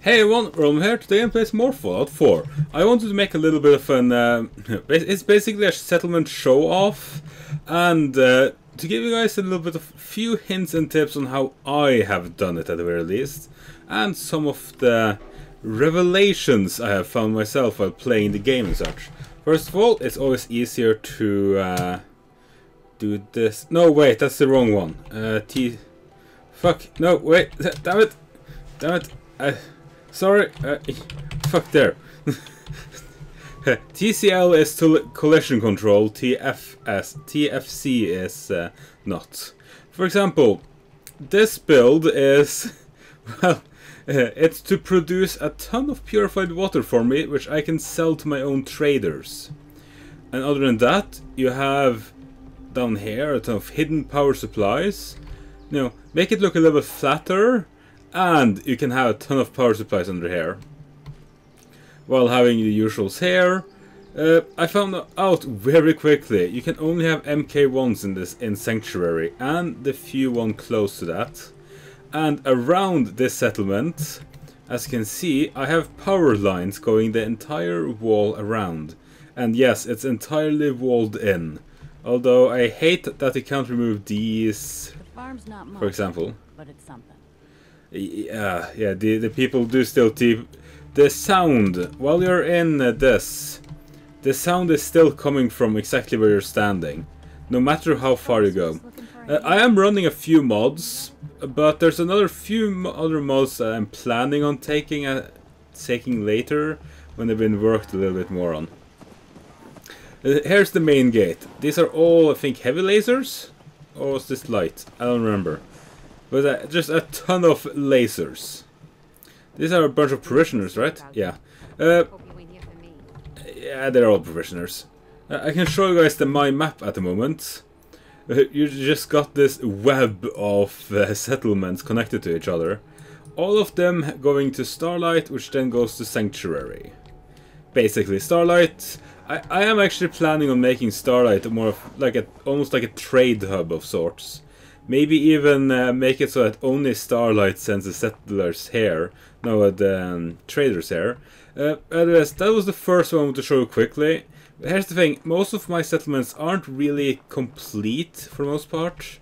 Hey everyone, Rome here. Today I'm playing more Fallout 4. I wanted to make a little bit of an... it's basically a settlement show-off. And to give you guys a little bit of few hints and tips on how I have done it at the very least. And some of the revelations I have found myself while playing the game and such. First of all, it's always easier to do this. No, wait, that's the wrong one. Fuck, no, wait, damn it. Damn it. Sorry, fuck there. TCL is collision control, TFC is not. For example, this build is, well, it's to produce a ton of purified water for me, which I can sell to my own traders. And other than that, you have down here a ton of hidden power supplies. You know, make it look a little bit flatter. And you can have a ton of power supplies under here. While having the usuals here. I found out very quickly you can only have MK1s in Sanctuary, and the few one close to that. And around this settlement, as you can see, I have power lines going the entire wall around. And yes, it's entirely walled in. Although I hate that you can't remove these, for example. But it's something. Yeah, the people do still the sound while you're in this. The sound is still coming from exactly where you're standing, no matter how far you go. I am running a few mods, but there's another few other mods that I'm planning on taking later when they've been worked a little bit more on. Here's the main gate. These are all, I think, heavy lasers, or was this light? I don't remember. But just a ton of lasers. These are a bunch of parishioners, right? Yeah. Yeah, they're all parishioners. I can show you guys my map at the moment. You just got this web of settlements connected to each other. All of them going to Starlight, which then goes to Sanctuary. Basically, Starlight... I am actually planning on making Starlight more of like almost like a trade hub of sorts. Maybe even make it so that only Starlight sends the settlers here. No, the traders here. Anyways, that was the first one I want to show you quickly. Here's the thing, most of my settlements aren't really complete for the most part.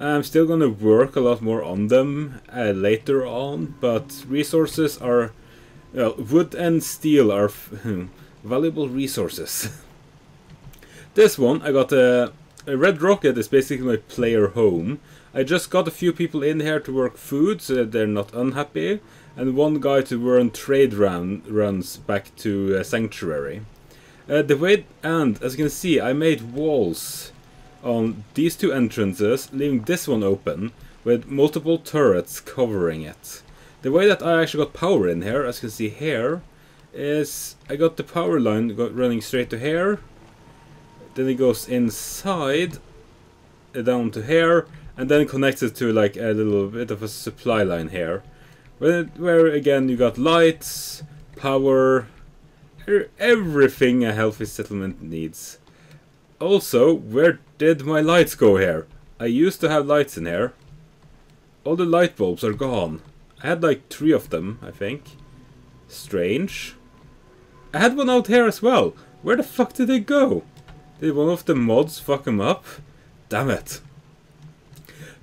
I'm still going to work a lot more on them later on, but resources are... Well, wood and steel are valuable resources. This one, I got a Red Rocket is basically my player home. I just got a few people in here to work food so that they're not unhappy. And one guy to run trade runs back to Sanctuary. And as you can see, I made walls on these two entrances, leaving this one open with multiple turrets covering it. The way that I actually got power in here, as you can see here, is I got the power line running straight to here. Then it goes inside, down to here, and then connects it to like a little bit of a supply line here. Where again you got lights, power, everything a healthy settlement needs. Also, where did my lights go here? I used to have lights in here. All the light bulbs are gone. I had like 3 of them, I think. Strange. I had one out here as well. Where the fuck did they go? Did one of the mods fuck them up? Damn it.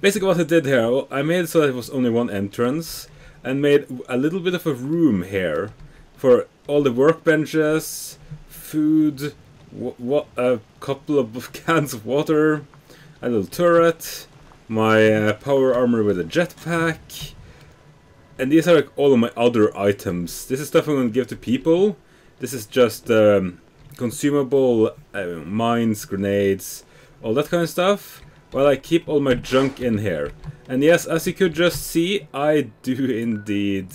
Basically what I did here, I made it so that it was only one entrance. And made a little bit of a room here. For all the workbenches, food, a couple of cans of water, a little turret, my power armor with a jetpack. And these are like all of my other items. This is stuff I'm going to give to people. This is just... consumable mines, grenades, all that kind of stuff, while I keep all my junk in here. And yes, as you could just see, I do indeed...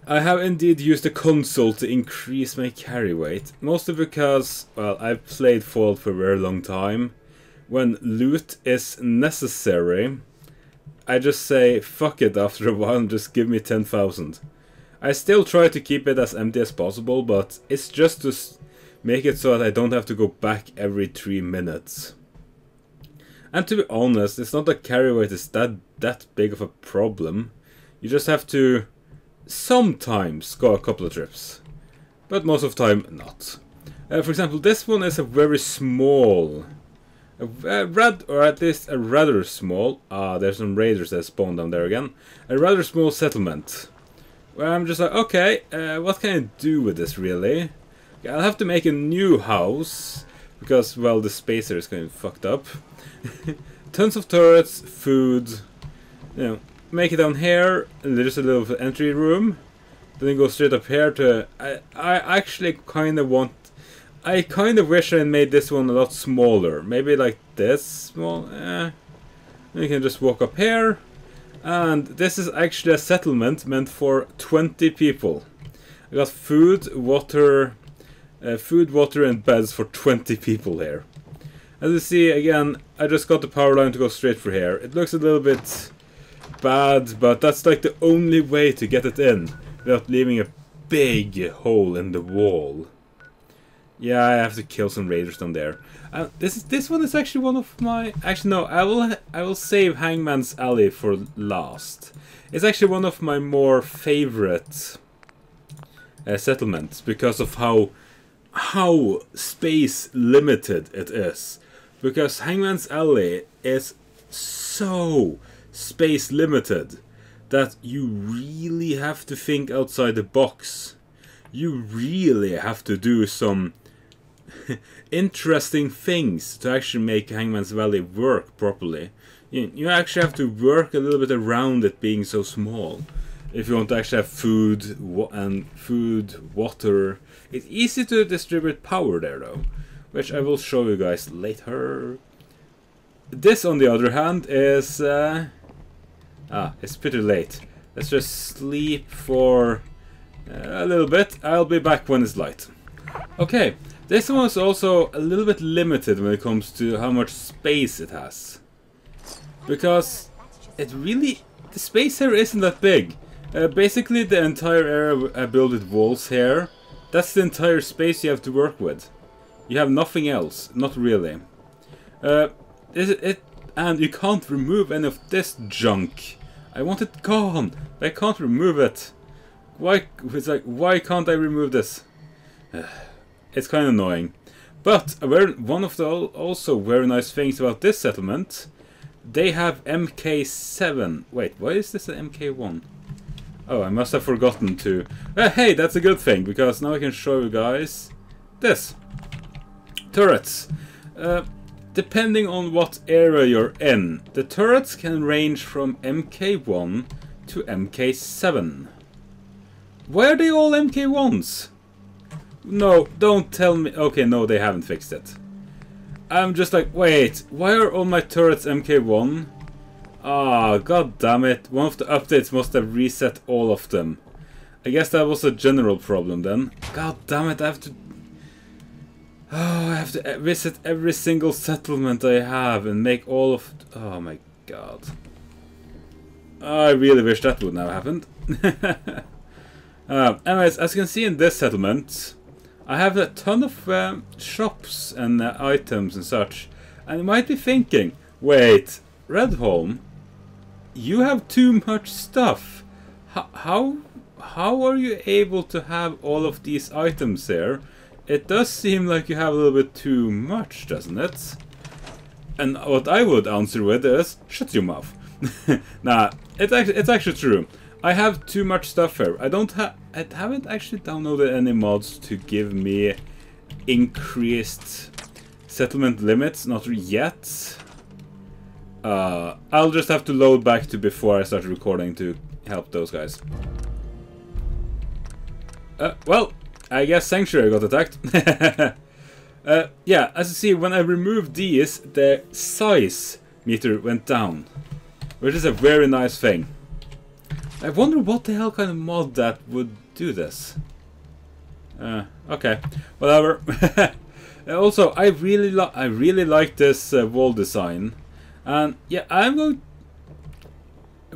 I have indeed used the console to increase my carry weight. Mostly because, well, I've played Fallout for a very long time. When loot is necessary, I just say, fuck it after a while and just give me 10,000. I still try to keep it as empty as possible, but it's just to make it so that I don't have to go back every 3 minutes. And to be honest, it's not that carry weight is that big of a problem. You just have to sometimes go a couple of trips, but most of the time not. For example, this one is a very small, or at least a rather small, there's some raiders that spawn down there again, a rather small settlement, where I'm just like, okay, what can I do with this really? I'll have to make a new house, because, well, the spacer is kind of fucked up. Tons of turrets, food, you know, make it down here, and there's a little entry room, then go straight up here to, I actually kind of want, I kind of wish I made this one a lot smaller, maybe like this small, you can just walk up here, and this is actually a settlement meant for 20 people. I got food, water, and beds for 20 people here. As you see, again, I just got the power line to go straight for here. It looks a little bit bad, but that's like the only way to get it in without leaving a big hole in the wall. Yeah, I have to kill some raiders down there. This one is actually one of my... Actually, no, I will save Hangman's Alley for last. It's actually one of my more favorite settlements because of how space limited it is. Because Hangman's Alley is so space limited that you really have to think outside the box. You really have to do some interesting things to actually make Hangman's Valley work properly. You actually have to work a little bit around it being so small. If you want to actually have food, water. It's easy to distribute power there though, which I will show you guys later. This, on the other hand, is... it's pretty late. Let's just sleep for a little bit. I'll be back when it's light. Okay, this one is also a little bit limited when it comes to how much space it has. Because it really... the space here isn't that big. Basically the entire area I built with walls here, that's the entire space you have to work with. You have nothing else, not really. And you can't remove any of this junk. I want it gone. I can't remove it. Why? It's like, why can't I remove this? It's kind of annoying. But one of the also very nice things about this settlement, they have MK7. Wait, why is this an MK1? Oh, I must have forgotten to... hey, that's a good thing, because now I can show you guys this. Turrets. Depending on what area you're in, the turrets can range from MK1 to MK7. Why are they all MK1s? No, don't tell me... Okay, no, they haven't fixed it. I'm just like, wait, why are all my turrets MK1? Ah, god damn it. One of the updates must have reset all of them. I guess that was a general problem then. God damn it, I have to... Oh, I have to visit every single settlement I have and make all of... Oh my god. I really wish that wouldn't have happened. Anyways, as you can see in this settlement, I have a ton of shops and items and such. And you might be thinking, wait, Redholm, you have too much stuff. How are you able to have all of these items there? It does seem like you have a little bit too much, doesn't it? And what I would answer with is, shut your mouth. Nah, it's actually true. I have too much stuff here. I haven't actually downloaded any mods to give me increased settlement limits, not yet. I'll just have to load back to before I start recording to help those guys. Well, I guess Sanctuary got attacked. Yeah, as you see, when I removed these, the size meter went down, which is a very nice thing. I wonder what the hell kind of mod that would do this. Okay, whatever. Also, I really like this wall design, and yeah, I'm going.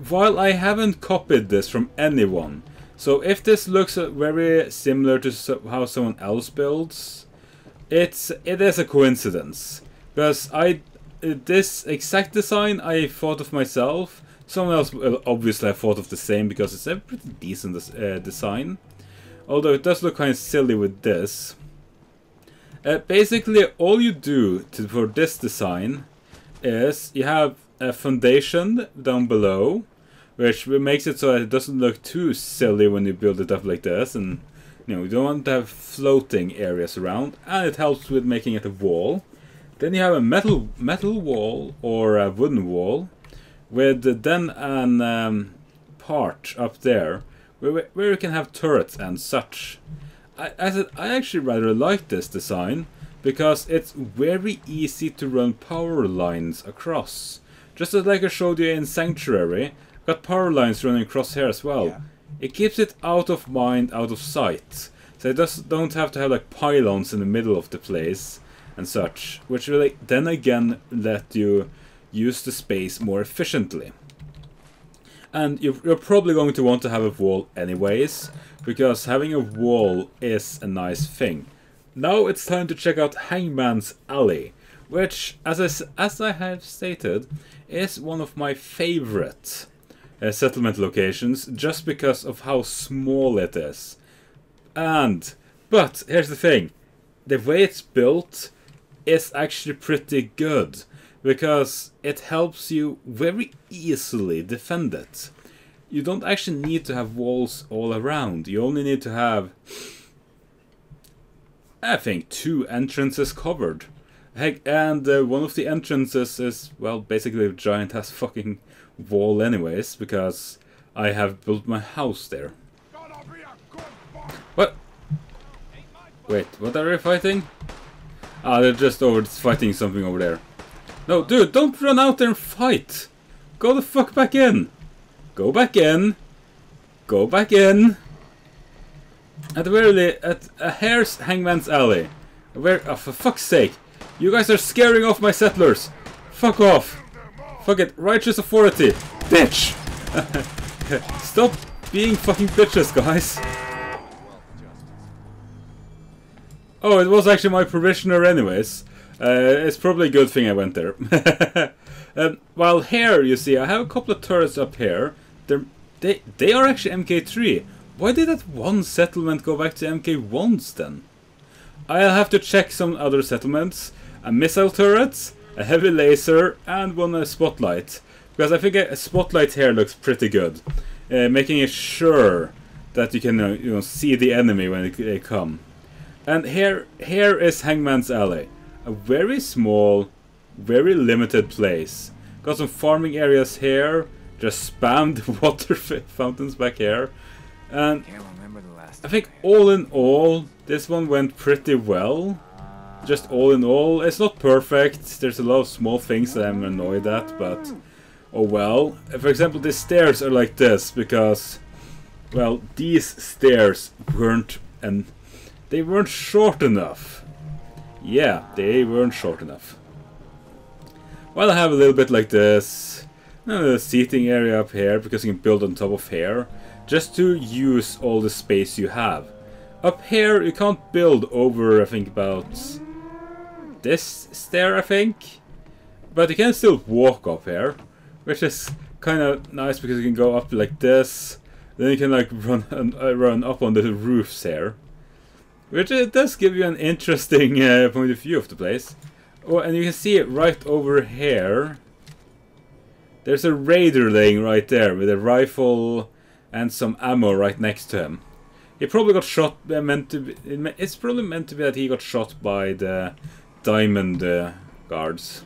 While I haven't copied this from anyone, so if this looks very similar to how someone else builds, it is a coincidence, because this exact design I thought of myself Someone else will obviously have thought of the same because it's a pretty decent design. Although it does look kind of silly with this. Basically, all you do for this design is you have a foundation down below, which makes it so that it doesn't look too silly when you build it up like this, and you don't want to have floating areas around, and it helps with making it a wall. Then you have a metal wall or a wooden wall, with then an part up there where you can have turrets and such. I actually rather like this design because it's very easy to run power lines across. Just as like I showed you in Sanctuary, I've got power lines running across here as well. Yeah. It keeps it out of mind, out of sight. So it don't have to have like pylons in the middle of the place and such, which will then again let you use the space more efficiently. And you're probably going to want to have a wall anyways, because having a wall is a nice thing. Now it's time to check out Hangman's Alley, which, as I have stated, is one of my favorite settlement locations, just because of how small it is. But here's the thing, the way it's built is actually pretty good, because it helps you very easily defend it. You don't actually need to have walls all around. You only need to have, I think, 2 entrances covered. Heck, and one of the entrances is, well, basically a giant ass fucking wall anyways, because I have built my house there. What? Wait, what are they fighting? Ah, they're just fighting something over there. No, dude, don't run out there and fight! Go the fuck back in! Go back in! Go back in! At the very least, at a hare's Hangman's Alley. Where, oh, for fuck's sake! You guys are scaring off my settlers! Fuck off! Fuck it, righteous authority! Bitch! Stop being fucking bitches, guys! Oh, it was actually my parishioner anyways. It's probably a good thing I went there. While here, you see, I have a couple of turrets up here. They are actually MK3. Why did that one settlement go back to MK1s then? I'll have to check some other settlements. A missile turret, a heavy laser, and one spotlight. Because I think a spotlight here looks pretty good. Making it sure that you can see the enemy when they come. And here is Hangman's Alley. A very small, very limited place. Got some farming areas here. Just spammed water fountains back here. And I think all in all, this one went pretty well. Just all in all, it's not perfect. There's a lot of small things that I'm annoyed at, but oh well. For example, the stairs are like this because, well, these stairs weren't short enough. Yeah, they weren't short enough. Well, I have a little bit like this. A seating area up here because you can build on top of here. Just to use all the space you have. Up here you can't build over, I think, about this stair, I think. But you can still walk up here. Which is kind of nice because you can go up like this. Then you can like run up on the roofs here. Which it does give you an interesting point of view of the place. Oh, and you can see it right over here. There's a raider laying right there with a rifle and some ammo right next to him. He probably got shot. It's probably meant to be that he got shot by the diamond guards.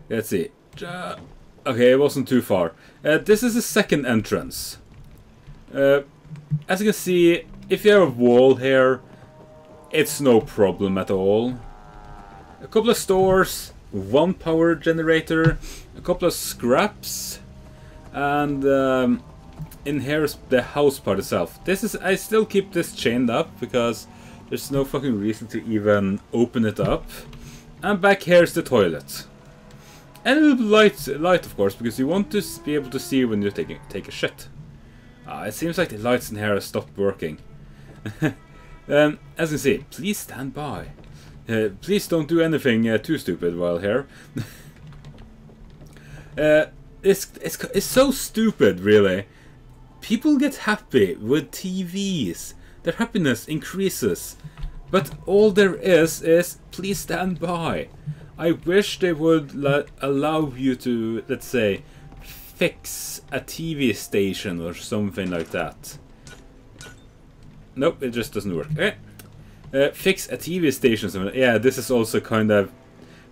Let's see. Okay, it wasn't too far. This is the second entrance. As you can see, if you have a wall here, it's no problem at all. A couple of stores, one power generator, a couple of scraps, and in here is the house part itself. I still keep this chained up because there's no fucking reason to even open it up. And back here is the toilet. And a little light of course, because you want to be able to see when you take a shit. It seems like the lights in here have stopped working. As you can see, please stand by. Please don't do anything too stupid while here. it's so stupid, really. People get happy with TVs. Their happiness increases. But all there is please stand by. I wish they would allow you to, let's say, fix a TV station or something like that. Nope, it just doesn't work. Okay. Fix a TV station. Yeah, this is also kind of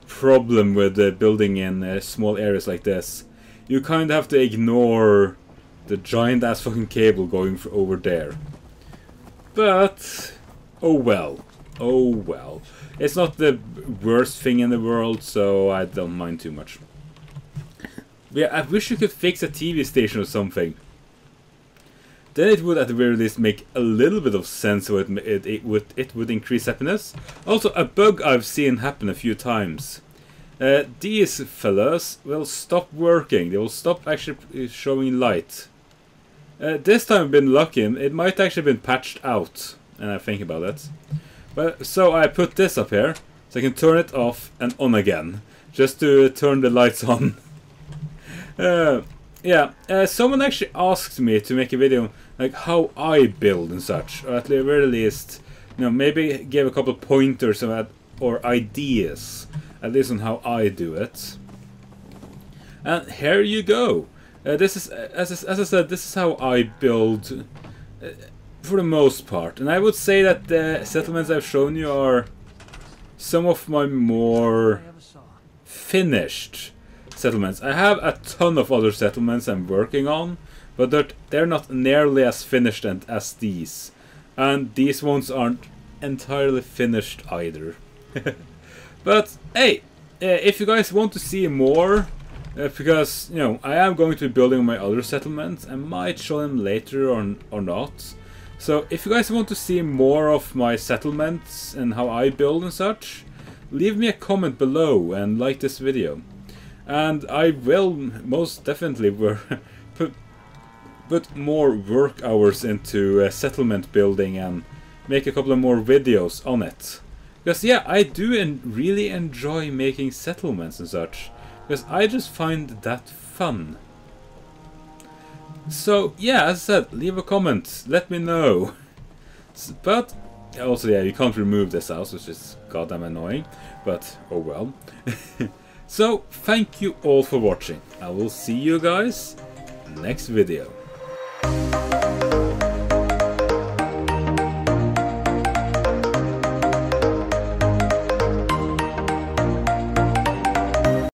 problem with building in small areas like this. You kind of have to ignore the giant ass fucking cable going over there. But oh well. Oh well. It's not the worst thing in the world, so I don't mind too much. Yeah, I wish you could fix a TV station or something. Then it would at the very least make a little bit of sense, so it would increase happiness. Also, a bug I've seen happen a few times. These fellas will stop working. They will stop actually showing light. This time I've been lucky. It might actually have been patched out, and I think about it. But so I put this up here, so I can turn it off and on again, just to turn the lights on. Yeah, someone actually asked me to make a video like how I build and such, or at the very least, you know, maybe give a couple pointers or ideas, at least on how I do it. And here you go. This is, as I said, this is how I build for the most part. And I would say that the settlements I've shown you are some of my more finished settlements. I have a ton of other settlements I'm working on, but they're not nearly as finished as these. And these ones aren't entirely finished either. But hey, if you guys want to see more, because, you know, I am going to be building my other settlements. I might show them later or not. So if you guys want to see more of my settlements and how I build and such, leave me a comment below and like this video. And I will most definitely put more work hours into settlement building and make a couple of more videos on it. Because yeah, I do really enjoy making settlements and such. Because I just find that fun. So yeah, as I said, leave a comment, let me know. But also, yeah, you can't remove this house, which is goddamn annoying. But oh well. So thank you all for watching. I will see you guys next video.